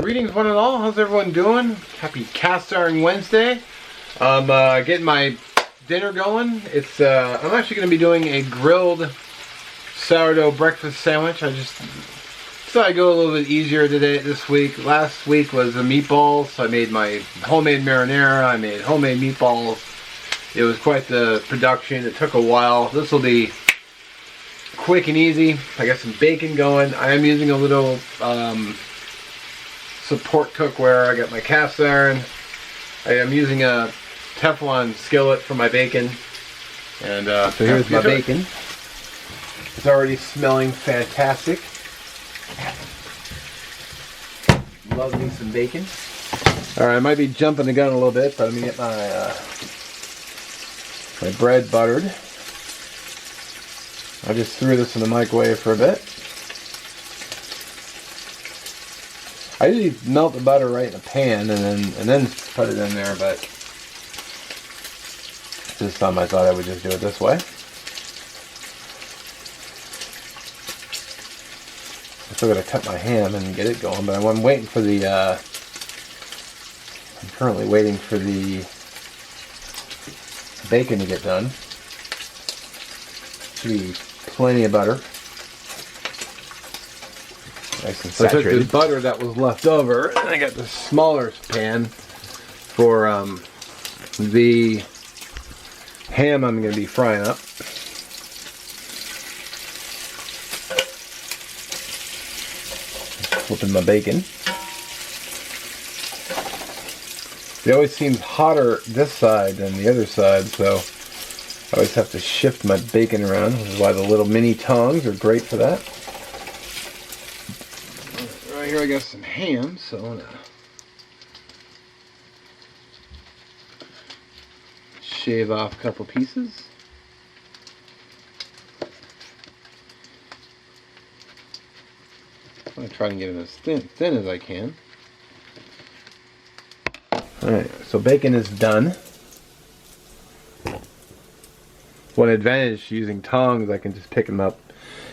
Greetings one and all, how's everyone doing? Happy Cast Iron Wednesday. I'm getting my dinner going. It's I'm actually going to be doing a grilled sourdough breakfast sandwich. I just decided to go a little bit easier today this week. Last week was the meatballs. I made my homemade marinara, I made homemade meatballs. It was quite the production. It took a while. This will be quick and easy. I got some bacon going. I am using a little support cookware. I got my cast iron. I am using a Teflon skillet for my bacon. And so here's my bacon. It's already smelling fantastic. Love me some bacon. Alright, I might be jumping the gun a little bit, but I'm going to get my bread buttered. I just threw this in the microwave for a bit. I usually melt the butter right in the pan and then put it in there, but this time I thought I would just do it this way. I'm still gonna cut my ham and get it going, but I'm waiting for the. I'm currently waiting for the bacon to get done. Should be plenty of butter. Nice and saturated. So I took the butter that was left over, and I got the smaller pan for the ham I'm going to be frying up. Flipping my bacon. It always seems hotter this side than the other side, so I always have to shift my bacon around, which is why the little mini tongs are great for that. Right here I got some ham, so I'm going to shave off a couple pieces. I'm going to try and get it as thin as I can. Alright, so bacon is done. One advantage to using tongs, I can just pick them up,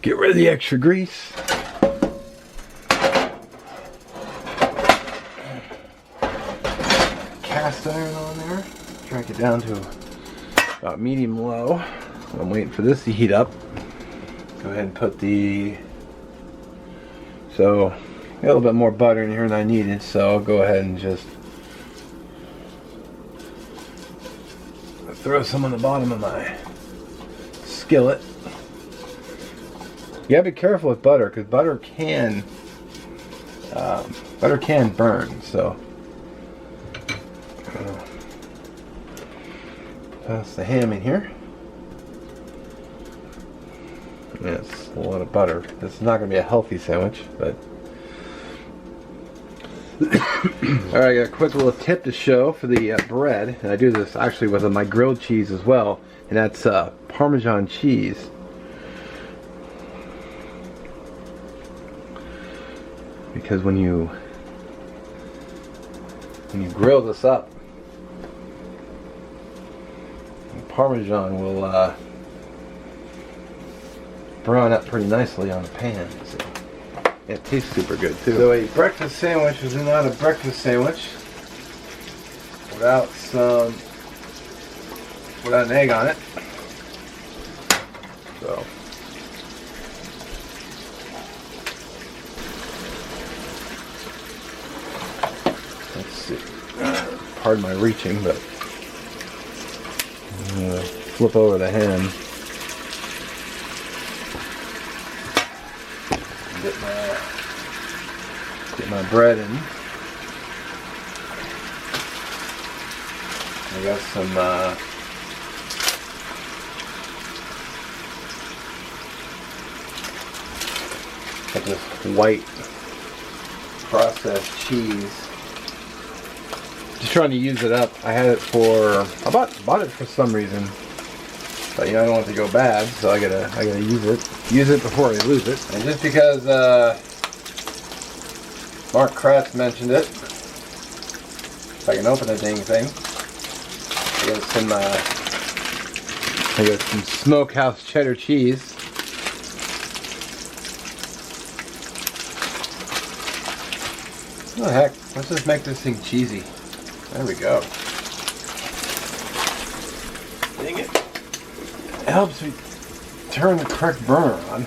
get rid of the extra grease. Cast iron on there, crank it down to about medium low. I'm waiting for this to heat up. Go ahead and put so got a little bit more butter in here than I needed, so I'll go ahead and just throw some on the bottom of my skillet. You gotta be careful with butter because butter can burn. So toss the ham in here. That's a lot of butter. This is not going to be a healthy sandwich, but alright, I got a quick little tip to show for the bread, and I do this actually with my grilled cheese as well, and that's Parmesan cheese. Because when you grill this up, the Parmesan will brown up pretty nicely on the pan. So it tastes super good too. So a breakfast sandwich is not a breakfast sandwich without an egg on it. So let's see. Pardon my reaching, but I'm gonna flip over the ham. Get my bread in. I got some got this white processed cheese. Just trying to use it up. I had it for bought it for some reason. But you know, I don't want it to go bad, so I gotta use it before I lose it. And just because Mark Kratz mentioned it, if I can open the dang thing, I got some smokehouse cheddar cheese. What the heck? Let's just make this thing cheesy. There we go. Dang it. It helps me turn the correct burner on.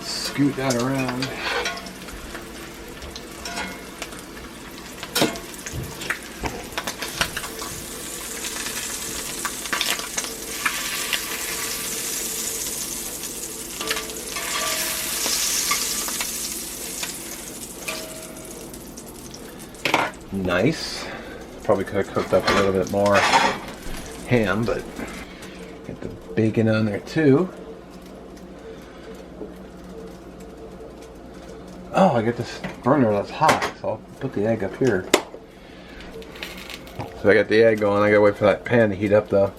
Scoot that around. Nice. Probably could have cooked up a little bit more ham, but get the bacon on there too. Oh, I get this burner that's hot, so I'll put the egg up here. So I got the egg going. I gotta wait for that pan to heat up though.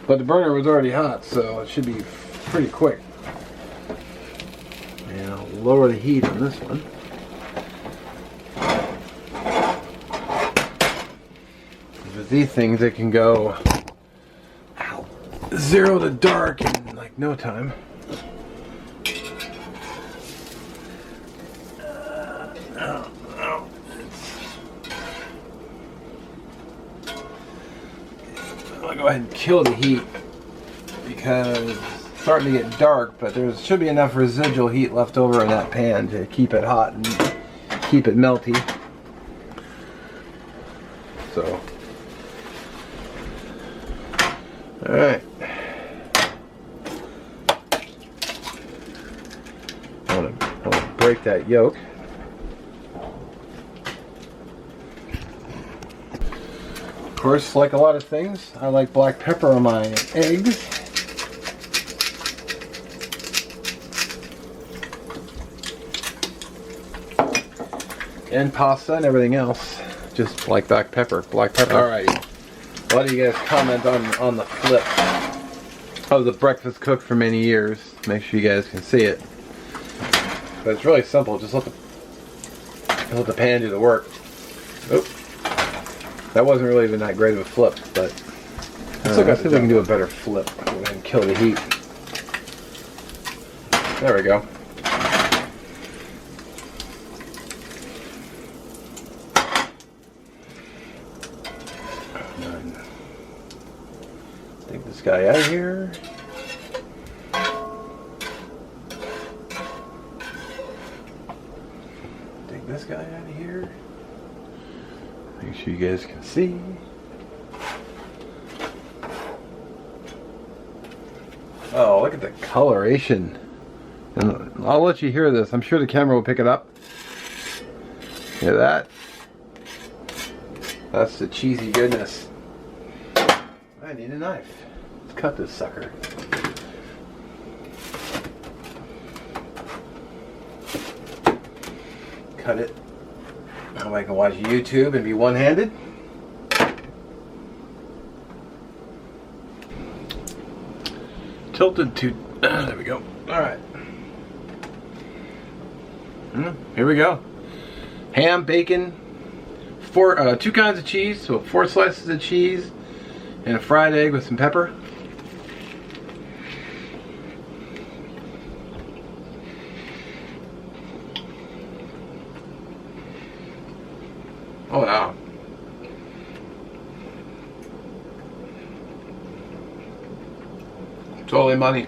But the burner was already hot, so it should be pretty quick. And I'll lower the heat on this one. With these things, it can go 0 to dark in like no time. I'll go ahead and kill the heat because it's starting to get dark, but there should be enough residual heat left over in that pan to keep it hot and keep it melty. So, alright. I want to break that yolk. Of course, like a lot of things, I like black pepper on my eggs. And pasta and everything else. Just like black pepper. Black pepper. Alrighty. A lot of you guys comment on the flip. I was a breakfast cook for many years. Make sure you guys can see it. But it's really simple. Just let the pan do the work. Oop. That wasn't really even that great of a flip, but let's see if we can do a better flip. Go ahead and kill the heat. There we go. Take this guy out of here. Take this guy out of here. Make sure you guys can see. Oh, look at the coloration. And I'll let you hear this. I'm sure the camera will pick it up. Hear that? That's the cheesy goodness. I need a knife. Let's cut this sucker. Cut it. Now I can watch YouTube and be one-handed. Tilted to... there we go. Alright. Here we go. Ham, bacon, 2 kinds of cheese, so 4 slices of cheese, and a fried egg with some pepper. Oh wow. Totally money.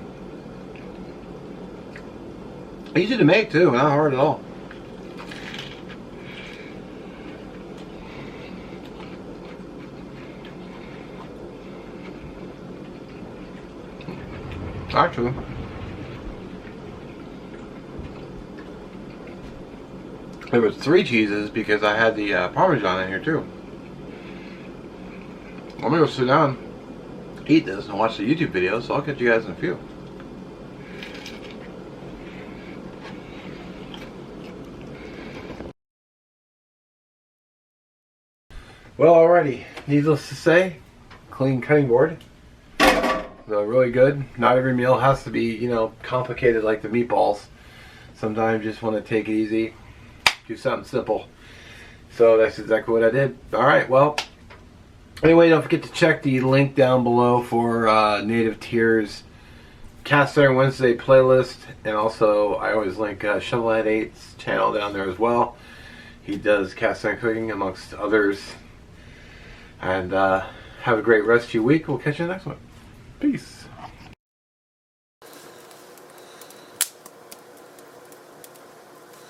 Easy to make too, not hard at all. Actually, there was 3 cheeses because I had the Parmesan in here too. I'm gonna go sit down, eat this, and watch the YouTube video, so I'll catch you guys in a few. Well, alrighty, needless to say, clean cutting board. So really good. Not every meal has to be, you know, complicated like the meatballs. Sometimes you just want to take it easy, do something simple. So that's exactly what I did. Alright, well, anyway, don't forget to check the link down below for Native Tears Cast Iron Wednesday playlist, and also I always link Shovelhead 8's channel down there as well. He does cast iron cooking amongst others. And have a great rest of your week. We'll catch you in the next one. Peace.